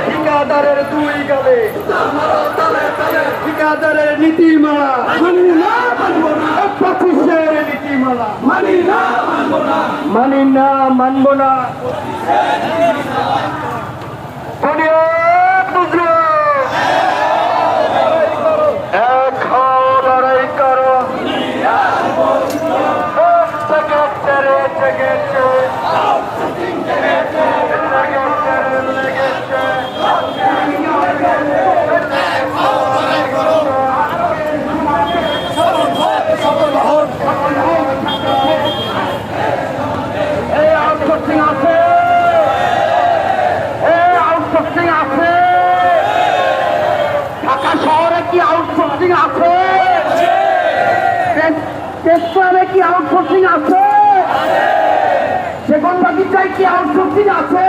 ঠিকাদারের দুই গালে ঠিকাদারের নীতিমালা মানি না মানবো না, 25-এর নীতিমালা মানি না মানবো না, মানি না মানব না। বুনিয়াদ মুজরিম এক হও, লড়াই করো, জেগেছে রে জেগেছে, লেগেছে রে লেগেছে। এই আউটসোর্সিং আছে, এই আউটসোর্সিং আছে, ঢাকা শহরে কি আউটসোর্সিং আছে? তেজপুরে কি আউটসোর্সিং আছে? সেগুনবাগিচায় কি আউটসোর্সিং আছে?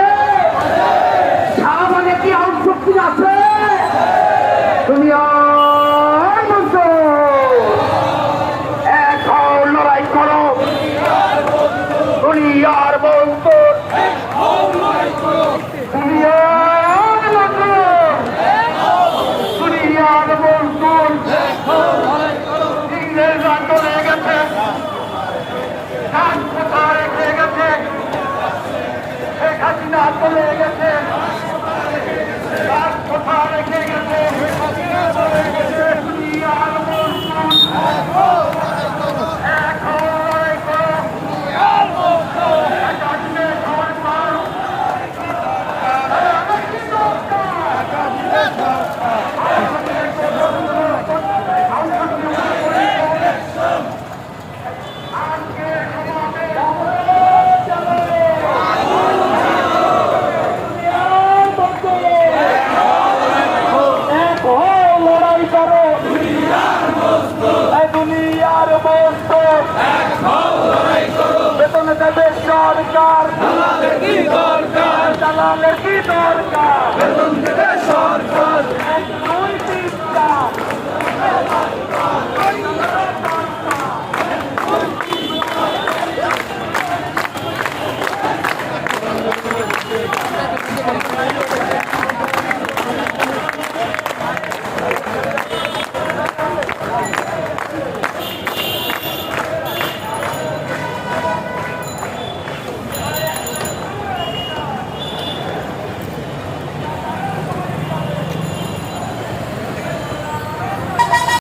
শাহবাগে কি আউটসোর্সিং আছে? দুনিয়ার মধ্যে এক হও, লড়াই করো, দুনিয়ার বন্ধু, দুনিয়ার বন্ধু, দুনিয়ার বন্ধু। ইংরেজরা চলে গেছে, কোথায় রেখে গেছে, শেখ হাসিনা চলে গেছে, কোথায় রেখে গেছে, দুনিয়ার বন্ধু, এক হও, লড়াই করো। বেতন দেবে সরকার, দালালের কি দরকার, দালালের কি দরকার, বেতন দেবে সরকার।